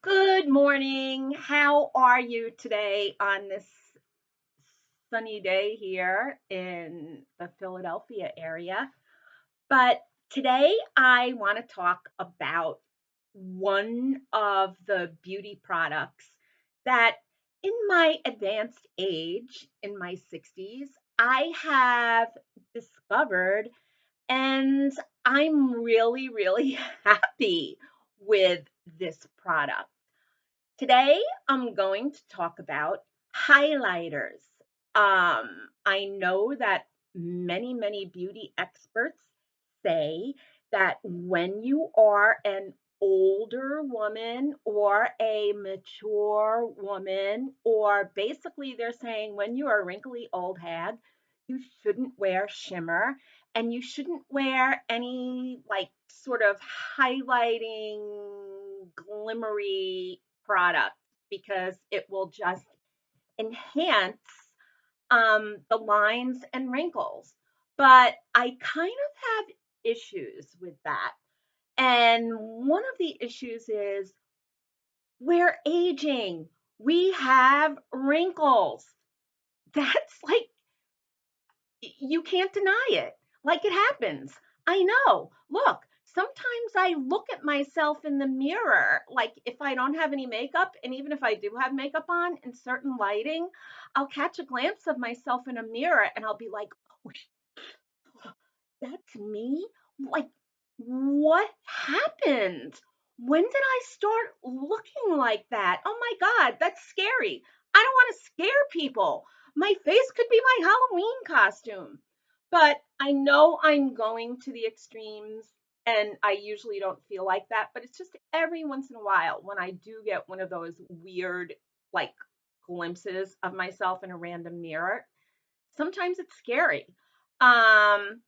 Good morning. How are you today on this sunny day here in the Philadelphia area? But today I want to talk about one of the beauty products that in my advanced age, in my 60s, I have discovered and I'm really happy with this product. Today, I'm going to talk about highlighters. I know that many beauty experts say that when you are an older woman or a mature woman, or basically they're saying when you're a wrinkly old hag, you shouldn't wear shimmer and you shouldn't wear any like sort of highlighting, glimmery product because it will just enhance the lines and wrinkles. But I kind of have issues with that. And one of the issues is we're aging. We have wrinkles. That's like you can't deny it. Like it happens. I know. Look, sometimes I look at myself in the mirror, like if I don't have any makeup, and even if I do have makeup on in certain lighting, I'll catch a glance of myself in a mirror and I'll be like, oh, that's me? Like, what happened? When did I start looking like that? Oh my God, that's scary. I don't want to scare people. My face could be my Halloween costume. But I know I'm going to the extremes, and I usually don't feel like that. But it's just every once in a while when I do get one of those weird, like, glimpses of myself in a random mirror. Sometimes it's scary. Um,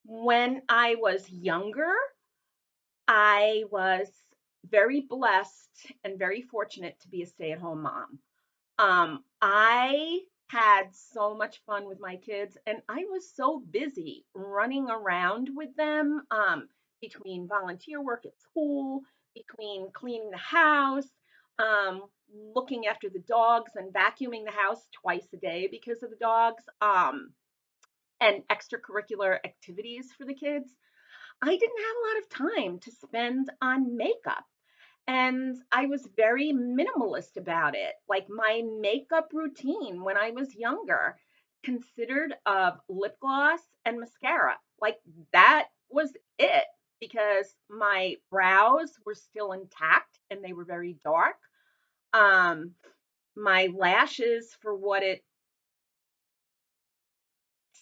when I was younger, I was very blessed and very fortunate to be a stay-at-home mom. I had so much fun with my kids, and I was so busy running around with them between volunteer work at school, between cleaning the house, um, looking after the dogs, and vacuuming the house twice a day because of the dogs, and extracurricular activities for the kids. I didn't have a lot of time to spend on makeup. And I was very minimalist about it. Like my makeup routine when I was younger considered of lip gloss and mascara. Like that was it because my brows were still intact and they were very dark. Um, my lashes, for what it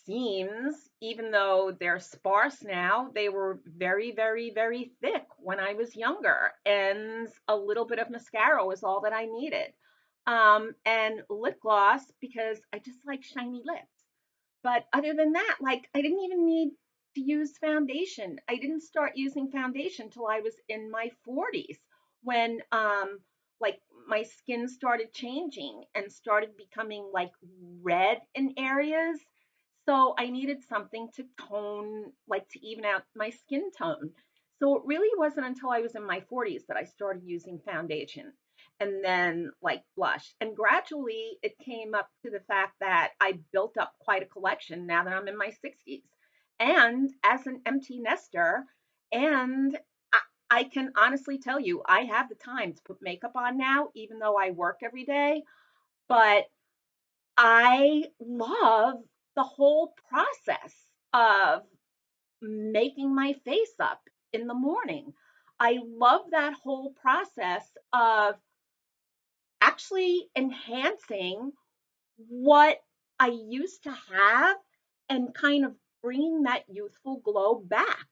seems, even though they're sparse now, they were very thick when I was younger, and a little bit of mascara was all that I needed. And lip gloss because I just like shiny lips. But other than that, like I didn't even need to use foundation. I didn't start using foundation till I was in my 40s when like my skin started changing and started becoming like red in areas. So I needed something to tone, like to even out my skin tone. So it really wasn't until I was in my 40s that I started using foundation and then like blush. And gradually it came up to the fact that I built up quite a collection now that I'm in my 60s. And as an empty nester, and I can honestly tell you, I have the time to put makeup on now, even though I work every day. But I love the whole process of making my face up in the morning. I love that whole process of actually enhancing what I used to have and kind of bringing that youthful glow back.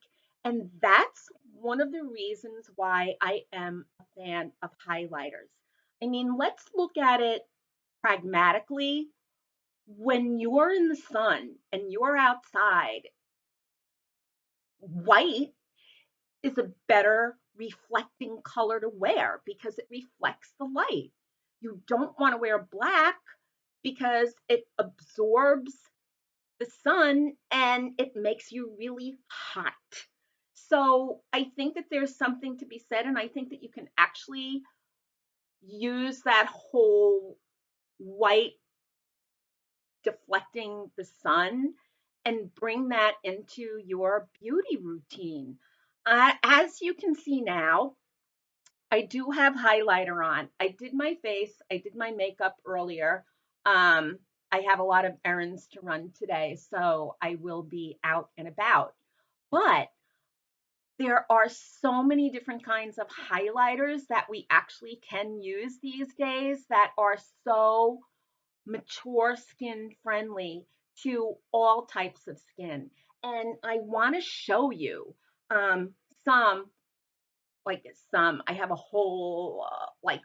And that's one of the reasons why I am a fan of highlighters. I mean, let's look at it pragmatically. When you're in the sun and you're outside, white is a better reflecting color to wear because it reflects the light. You don't want to wear black because it absorbs the sun and it makes you really hot. So I think that there's something to be said, and I think that you can actually use that whole white deflecting the sun and bring that into your beauty routine. As you can see now, I do have highlighter on. I did my face, I did my makeup earlier. Um, I have a lot of errands to run today, so I will be out and about. But there are so many different kinds of highlighters that we actually can use these days that are so mature skin friendly to all types of skin. And I want to show you um, some, like some, I have a whole like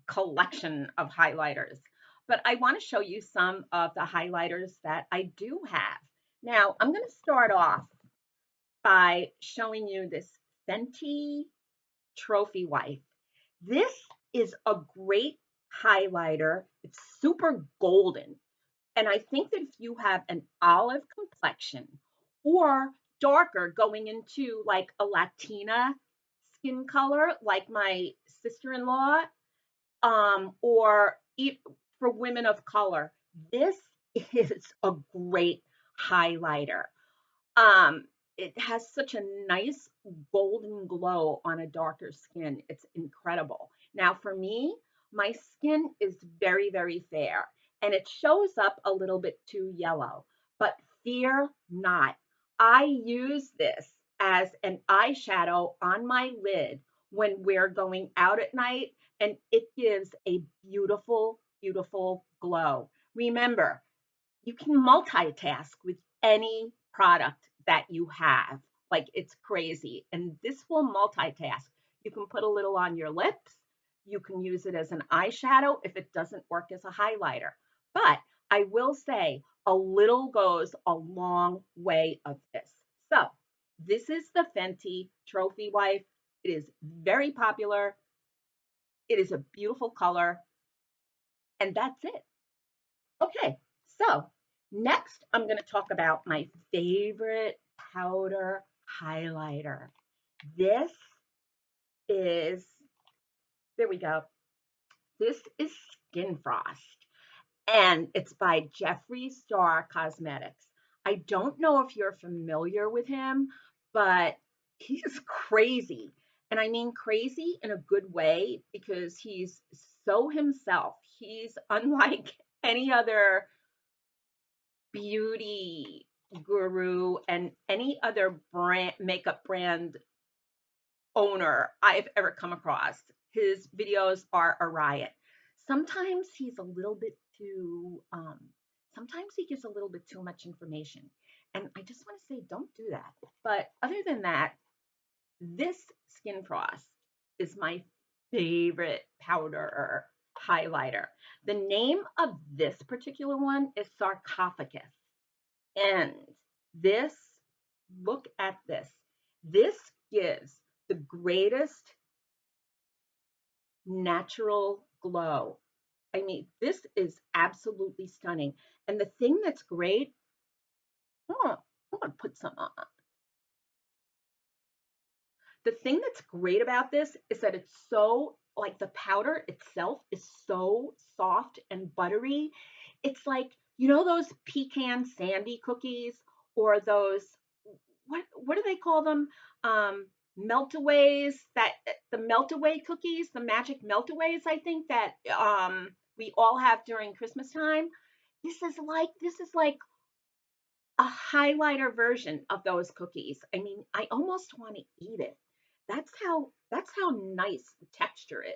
collection of highlighters, but I want to show you some of the highlighters that I do have. Now, I'm going to start off by showing you this Fenty Trophy Wife. This is a great highlighter. It's super golden. And I think that if you have an olive complexion or darker going into like a Latina skin color, like my sister-in-law, or for women of color, this is a great highlighter. Um, it has such a nice golden glow on a darker skin. It's incredible. Now, for me, my skin is very, very fair and it shows up a little bit too yellow, but fear not. I use this as an eyeshadow on my lid when we're going out at night, and it gives a beautiful, beautiful glow. Remember, you can multitask with any product that you have. Like it's crazy. And this will multitask. You can put a little on your lips. You can use it as an eyeshadow if it doesn't work as a highlighter. But I will say a little goes a long way of this. So this is the Fenty Trophy Wife. It is very popular. It is a beautiful color. And that's it. Okay, so next I'm going to talk about my favorite powder highlighter. This is, there we go. This is Skin Frost, and it's by Jeffree Star Cosmetics. I don't know if you're familiar with him, but he's crazy. And I mean crazy in a good way because he's so himself. He's unlike any other beauty guru and any other brand makeup brand owner I've ever come across. His videos are a riot. Sometimes he's a little bit too sometimes he gives a little bit too much information. And I just want to say don't do that. But other than that, this Skin Frost is my favorite powder highlighter. The name of this particular one is Sarcophagus. And this, look at this. This gives the greatest natural glow. I mean, this is absolutely stunning. And the thing that's great, I'm gonna put some on. The thing that's great about this is that it's so, like the powder itself is so soft and buttery. It's like, you know, those pecan sandy cookies or those, what do they call them? Meltaways, that the meltaway cookies, the magic meltaways, I think that we all have during Christmas time. This is like a highlighter version of those cookies. I mean, I almost want to eat it. That's how nice the texture is.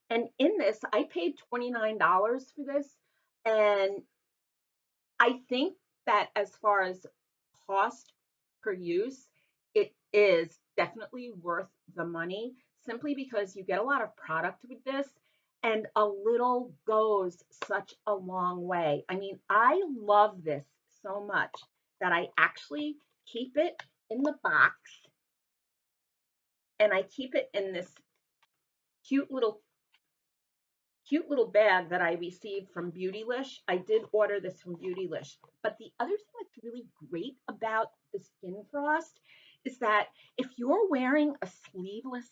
And in this, I paid $29 for this, and I think that as far as cost per use, it is definitely worth the money simply because you get a lot of product with this and a little goes such a long way. I mean, I love this so much that I actually keep it in the box and I keep it in this cute little cute little bag that I received from Beautylish. I did order this from Beautylish. But the other thing that's really great about the Skin Frost is that if you're wearing a sleeveless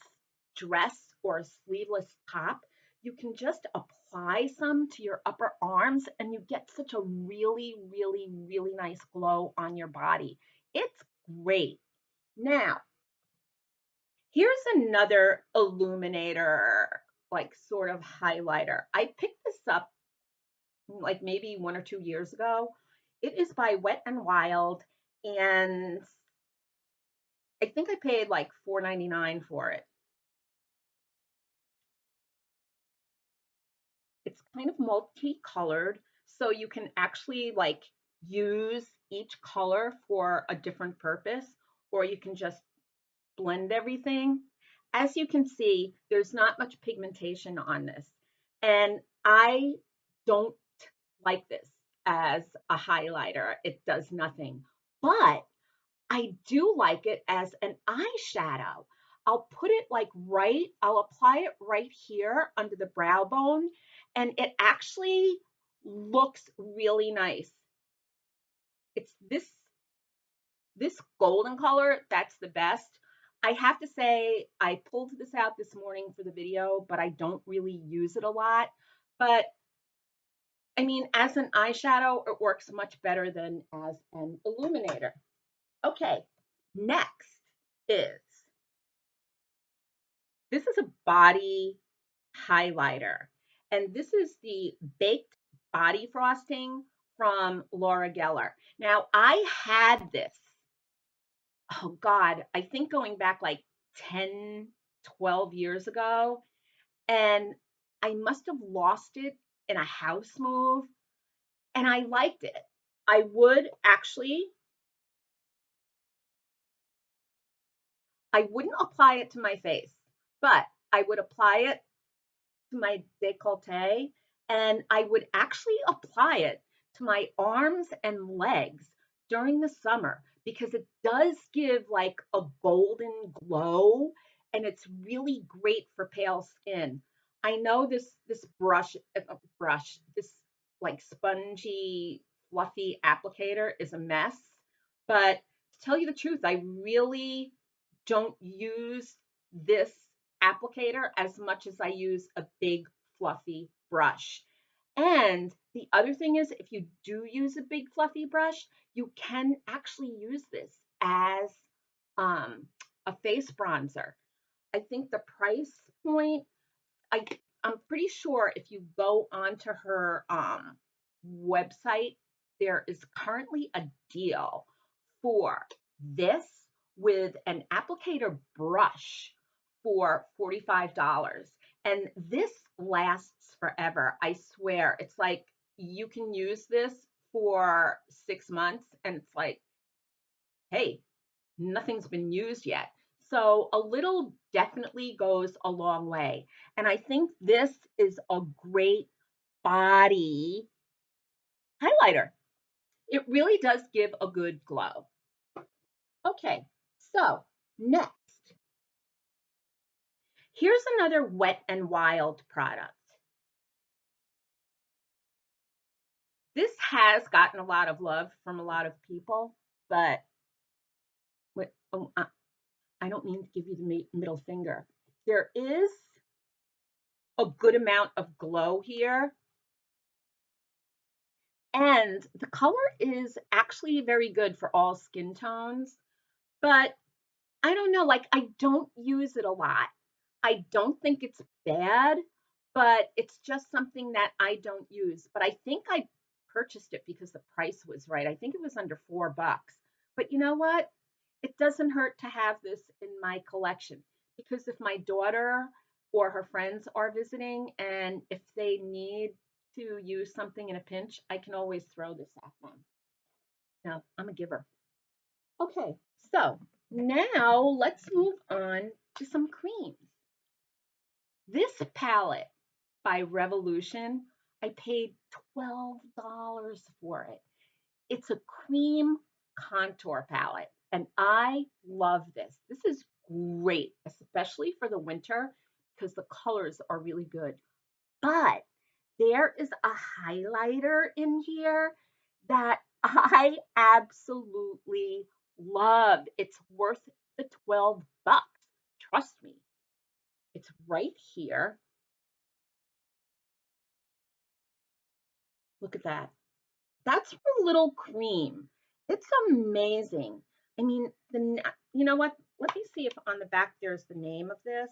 dress or a sleeveless top, you can just apply some to your upper arms and you get such a really, really, really nice glow on your body. It's great. Now, here's another illuminator, like sort of highlighter. I picked this up like maybe 1 or 2 years ago. It is by Wet and Wild, and I think I paid like $4.99 for it. It's kind of multicolored, so you can actually like use each color for a different purpose, or you can just blend everything. As you can see, there's not much pigmentation on this, and I don't like this as a highlighter. It does nothing, but I do like it as an eyeshadow. I'll put it like I'll apply it right here under the brow bone, and it actually looks really nice. It's this golden color, that's the best. I have to say, I pulled this out this morning for the video, but I don't really use it a lot. But I mean, as an eyeshadow, it works much better than as an illuminator. Okay, next is this is a body highlighter, and this is the Baked Body Frosting from Laura Geller. Now, I had this, oh God, I think going back like 10, 12 years ago, and I must have lost it in a house move, and I liked it. I would actually, I wouldn't apply it to my face, but I would apply it to my décolleté, and I would actually apply it to my arms and legs during the summer because it does give like a golden glow, and it's really great for pale skin. I know this brush, this like spongy fluffy applicator is a mess, but to tell you the truth, I really don't use this applicator as much as I use a big fluffy brush. And the other thing is, if you do use a big fluffy brush, you can actually use this as um, a face bronzer. I think the price point, I, I'm pretty sure if you go onto her website, there is currently a deal for this with an applicator brush for $45. And this lasts forever. I swear. It's like you can use this for 6 months and it's like, hey, nothing's been used yet. So a little definitely goes a long way. And I think this is a great body highlighter. It really does give a good glow. Okay, so next, here's another Wet and Wild product. This has gotten a lot of love from a lot of people, but I don't mean to give you the middle finger. There is a good amount of glow here, and the color is actually very good for all skin tones, but I don't know, like I don't use it a lot. I don't think it's bad, but it's just something that I don't use. But I think I purchased it because the price was right. I think it was under $4. But you know what? It doesn't hurt to have this in my collection because if my daughter or her friends are visiting and if they need to use something in a pinch, I can always throw this at them. Now, I'm a giver. Okay, so now let's move on to some creams. This palette by Revolution, I paid $12 for it. It's a cream contour palette, and I love this. This is great, especially for the winter because the colors are really good. But there is a highlighter in here that I absolutely love. It's worth the $12. Trust me. It's right here. Look at that. That's for little cream. It's amazing. I mean, you know what? Let me see if on the back there's the name of this.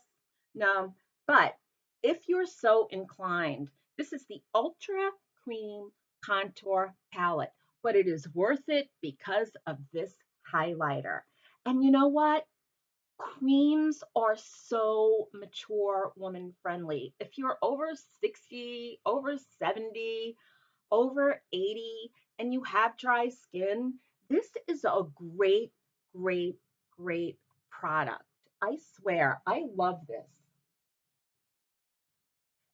No, but if you're so inclined, this is the Ultra Cream Contour Palette, but it is worth it because of this highlighter. And you know what? Creams are so mature woman friendly. If you're over 60, over 70, over 80 and you have dry skin, this is a great, great, great product. I swear, I love this.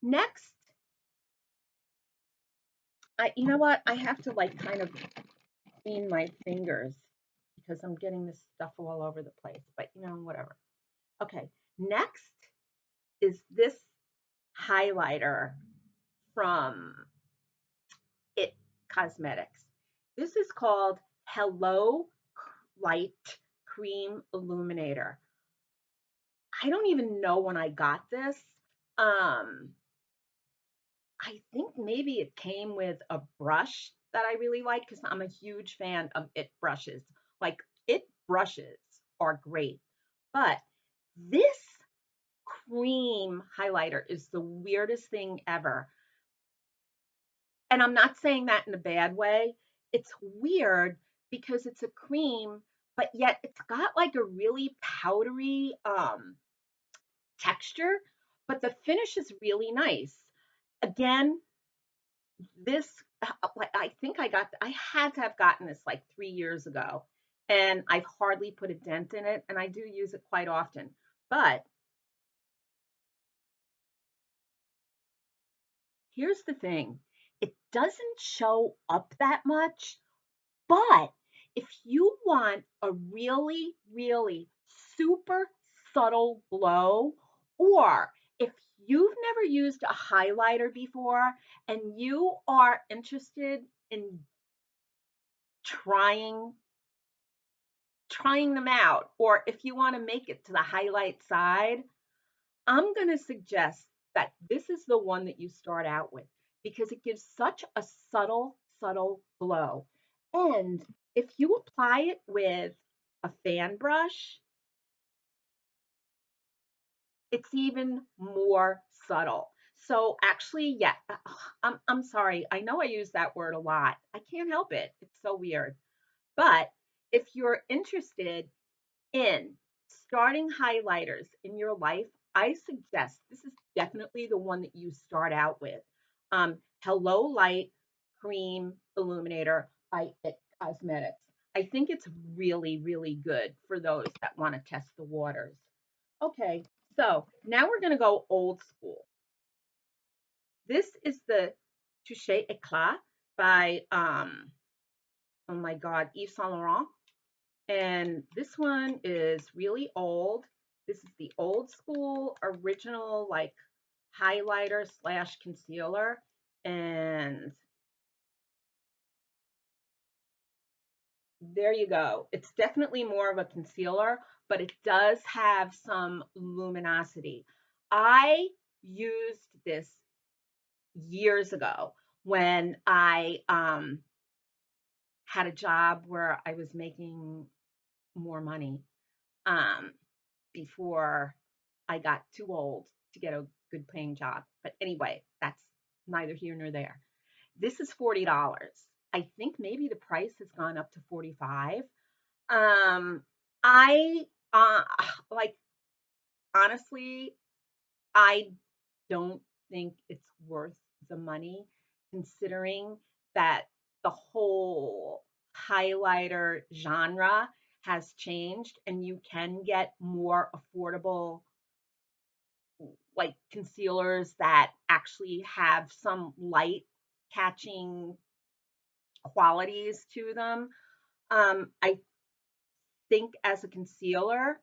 Next, you know what? I have to like kind of clean my fingers because I'm getting this stuff all over the place, but you know, whatever. Okay, next is this highlighter from It Cosmetics. This is called Hello Light Cream Illuminator. I don't even know when I got this. Um, I think maybe it came with a brush that I really like because I'm a huge fan of It brushes. Like It brushes are great, but this cream highlighter is the weirdest thing ever. And I'm not saying that in a bad way. It's weird because it's a cream, but yet it's got like a really powdery texture, but the finish is really nice. Again, this I think I had to have gotten this like 3 years ago, and I've hardly put a dent in it, and I do use it quite often. But here's the thing, it doesn't show up that much. But if you want a really, really super subtle glow, or if you've never used a highlighter before and you are interested in trying them out, or if you want to make it to the highlight side, I'm going to suggest that this is the one that you start out with because it gives such a subtle, subtle glow. And if you apply it with a fan brush, it's even more subtle. So actually, yeah, I'm sorry. I know I use that word a lot. I can't help it. It's so weird. But if you're interested in starting highlighters in your life, I suggest this is definitely the one that you start out with. Hello Light Cream Illuminator by It Cosmetics. I think it's really, really good for those that want to test the waters. Okay, so now we're going to go old school. This is the Touche Eclat by, oh my God, Yves Saint Laurent. And this one is really old. This is the old school original like highlighter slash concealer. And there you go. It's definitely more of a concealer, but it does have some luminosity. I used this years ago when I had a job where I was making more money. Um, before I got too old to get a good paying job. But anyway, that's neither here nor there. This is $40. I think maybe the price has gone up to 45. I like honestly, I don't think it's worth the money considering that the whole highlighter genre has changed and you can get more affordable like concealers that actually have some light catching qualities to them. I think as a concealer,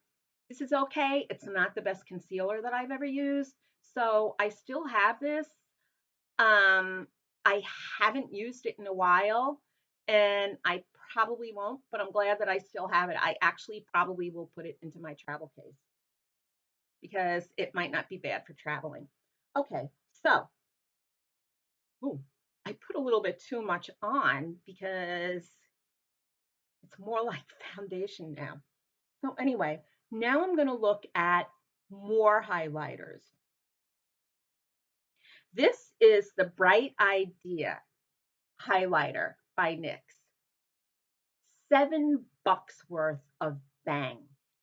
this is okay. It's not the best concealer that I've ever used. So I still have this. I haven't used it in a while and I probably won't, but I'm glad that I still have it. I actually probably will put it into my travel case because it might not be bad for traveling. Okay, so ooh, I put a little bit too much on because it's more like foundation now. So anyway, now I'm going to look at more highlighters. This is the Bright Idea highlighter by NYX. $7 worth of bang.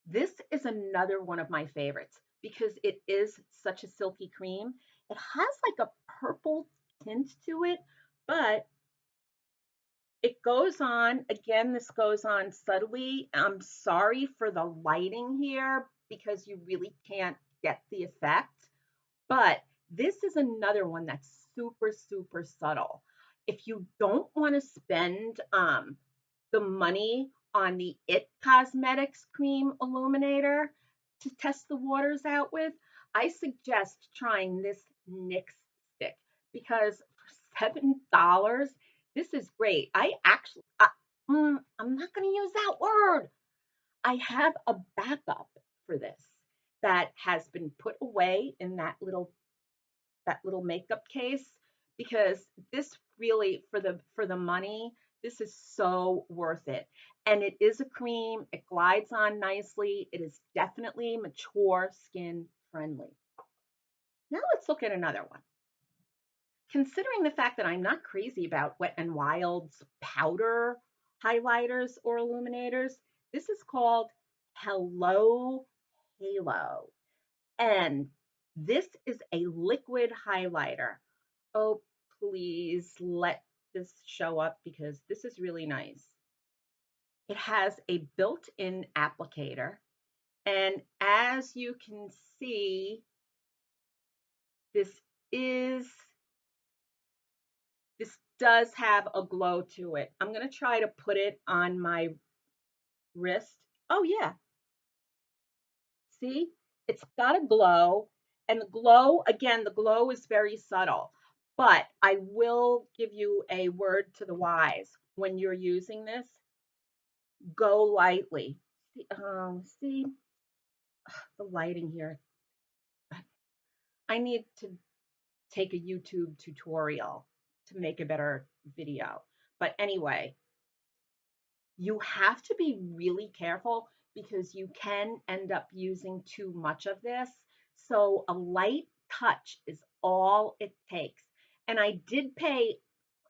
This is another one of my favorites because it is such a silky cream. It has like a purple tint to it, but it goes on. Again, this goes on subtly. I'm sorry for the lighting here because you really can't get the effect, but this is another one that's super, super subtle. If you don't want to spend the money on the It Cosmetics Cream Illuminator to test the waters out with, I suggest trying this NYX stick because for $7, this is great. I'm not going to use that word. I have a backup for this that has been put away in that little makeup case because this really for the money, this is so worth it. And it is a cream, it glides on nicely, it is definitely mature skin friendly. Now let's look at another one. Considering the fact that I'm not crazy about Wet n Wild's powder highlighters or illuminators, this is called Hello Halo. And this is a liquid highlighter. Oh, please let this show up because this is really nice. It has a built-in applicator. And as you can see, this is this does have a glow to it. I'm going to try to put it on my wrist. Oh yeah, see? It's got a glow, and the glow, again, the glow is very subtle. But I will give you a word to the wise. When you're using this, go lightly. See the lighting here. I need to take a YouTube tutorial to make a better video. But anyway, you have to be really careful because you can end up using too much of this. So a light touch is all it takes. And I did pay,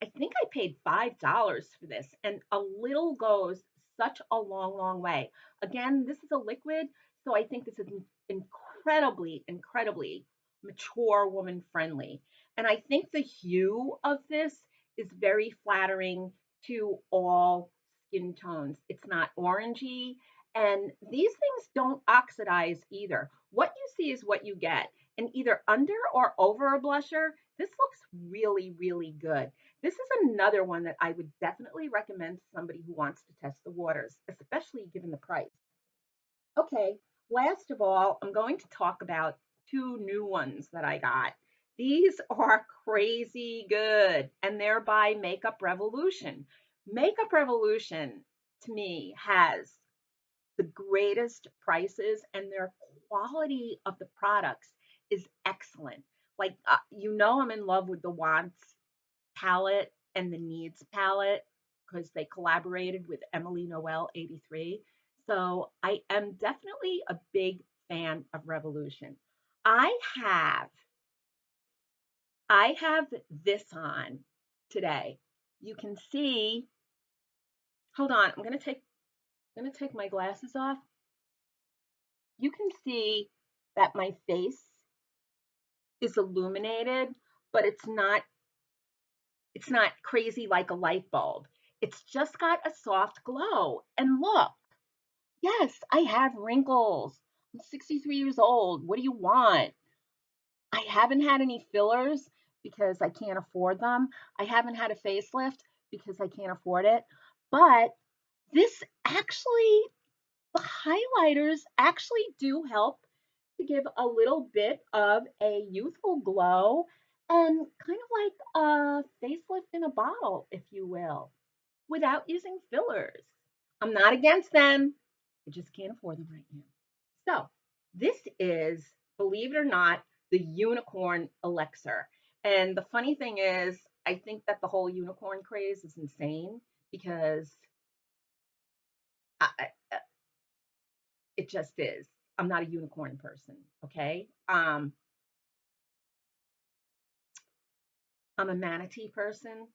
I think I paid $5 for this, and a little goes such a long, long way. Again, this is a liquid, so I think this is incredibly, incredibly mature woman friendly. And I think the hue of this is very flattering to all skin tones. It's not orangey. And these things don't oxidize either. What you see is what you get. And either under or over a blusher, this looks really, really good. This is another one that I would definitely recommend to somebody who wants to test the waters, especially given the price. Okay, last of all, I'm going to talk about two new ones that I got. These are crazy good, and they're by Makeup Revolution. Makeup Revolution, to me, has the greatest prices, and their quality of the products is excellent. Like, I'm in love with the Wants palette and the Needs palette because they collaborated with Emily Noel 83. So I am definitely a big fan of Revolution. I have I have this on today. You can see, hold on, I'm going to take my glasses off. You can see that my face is illuminated, but it's not crazy like a light bulb. It's just got a soft glow. And look, yes, I have wrinkles. I'm 63 years old. What do you want? I haven't had any fillers because I can't afford them. I haven't had a facelift because I can't afford it. But this actually, the highlighters actually do help to give a little bit of a youthful glow and kind of like a facelift in a bottle, if you will, without using fillers. I'm not against them. I just can't afford them right now. So, this is, believe it or not, the unicorn elixir. And the funny thing is, I think that the whole unicorn craze is insane because I, it just is. I'm not a unicorn person, okay? I'm a manatee person.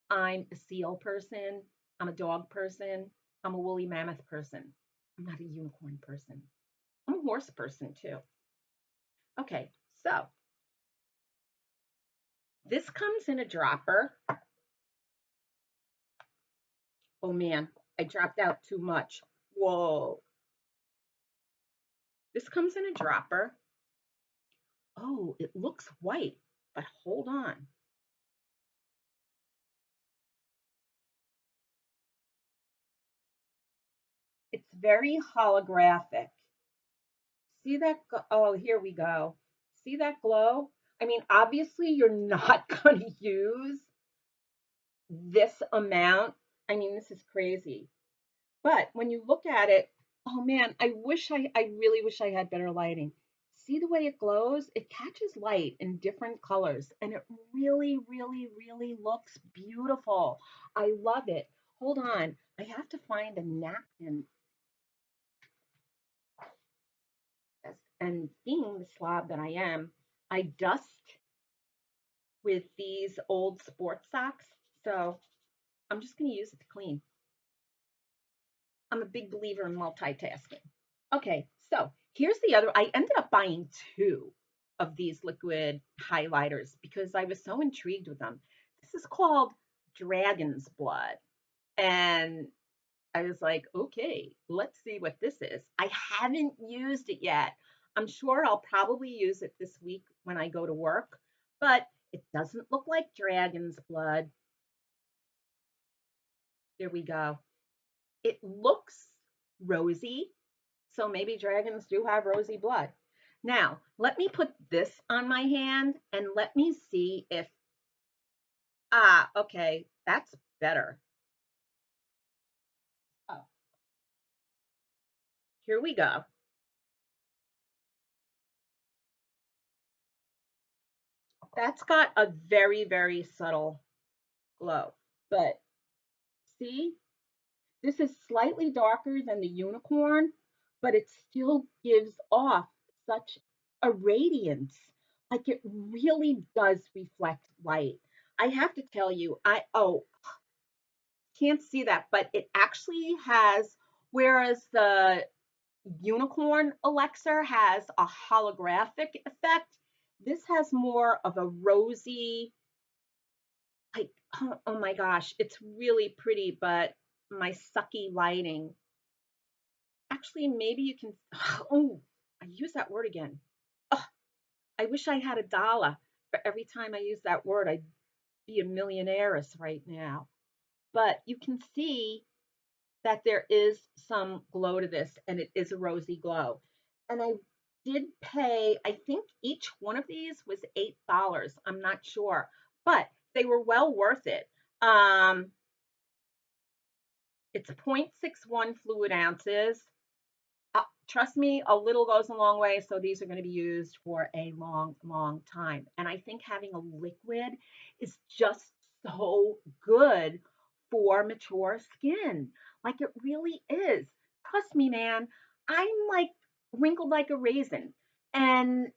I'm a seal person. I'm a dog person. I'm a woolly mammoth person. I'm not a unicorn person. I'm a horse person too. Okay, so this comes in a dropper. Oh man, I dropped out too much. Whoa. This comes in a dropper. Oh, it looks white, but hold on. It's very holographic. See that? Oh, here we go. See that glow? I mean, obviously, you're not going to use this amount. I mean, this is crazy. But when you look at it, oh man, I really wish I had better lighting. See the way it glows? It catches light in different colors and it really, really, really looks beautiful. I love it. Hold on. I have to find a napkin. And being the slob that I am, I dust with these old sports socks. So I'm just going to use it to clean. I'm a big believer in multitasking. Okay, so here's the other. I ended up buying two of these liquid highlighters because I was so intrigued with them. This is called Dragon's Blood. And I was like, okay, let's see what this is. I haven't used it yet. I'm sure I'll probably use it this week when I go to work, but it doesn't look like Dragon's Blood. Here we go. It looks rosy, so maybe dragons do have rosy blood. Now, let me put this on my hand and let me see if, okay, that's better. Oh, here we go. That's got a very, very subtle glow. But see, this is slightly darker than the unicorn, but it still gives off such a radiance. Like it really does reflect light. I have to tell you, oh, can't see that, but it actually has, whereas the unicorn elixir has a holographic effect, this has more of a rosy, like, oh my gosh, it's really pretty, but my sucky lighting. Actually, maybe you can, oh, I use that word again. Oh, I wish I had $1 for every time I use that word. I'd be a millionaires right now. But you can see that there is some glow to this and it is a rosy glow. And I did pay, I think each one of these was $8. I'm not sure, but they were well worth it. It's 0.61 fluid ounces. Trust me, a little goes a long way. So these are going to be used for a long, long time. And I think having a liquid is just so good for mature skin. Like it really is. Trust me, man. I'm like wrinkled like a raisin. And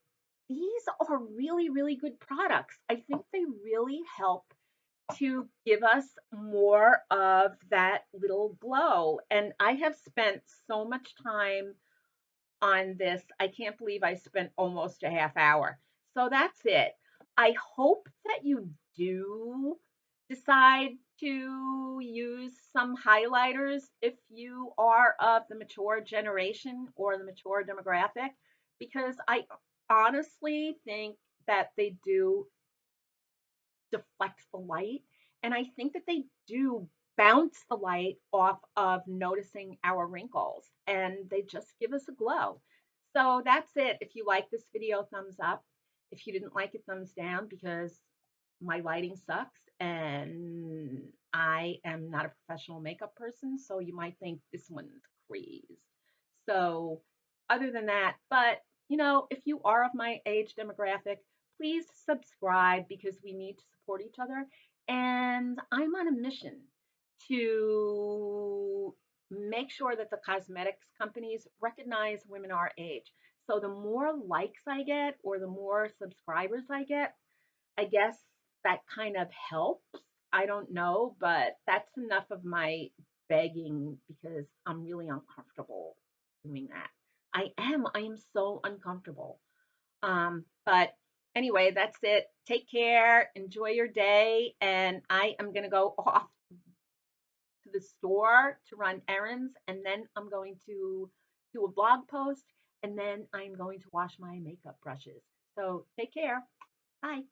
these are really, really good products. I think they really help to give us more of that little glow. And I have spent so much time on this. I can't believe I spent almost a half hour. So that's it. I hope that you do decide to use some highlighters if you are of the mature generation or the mature demographic, because I honestly think that they do deflect the light. And I think that they do bounce the light off of noticing our wrinkles and they just give us a glow. So that's it. If you like this video, thumbs up. If you didn't like it, thumbs down because my lighting sucks and I am not a professional makeup person. So you might think this one's crazy. So other than that, but you know, if you are of my age demographic, please subscribe because we need to support each other. And I'm on a mission to make sure that the cosmetics companies recognize women our age. So the more likes I get or the more subscribers I get, I guess that kind of helps. I don't know, but that's enough of my begging because I'm really uncomfortable doing that. I am so uncomfortable. But anyway, that's it. Take care, enjoy your day, and I am going to go off to the store to run errands, and then I'm going to do a blog post, and then I'm going to wash my makeup brushes. So take care. Bye.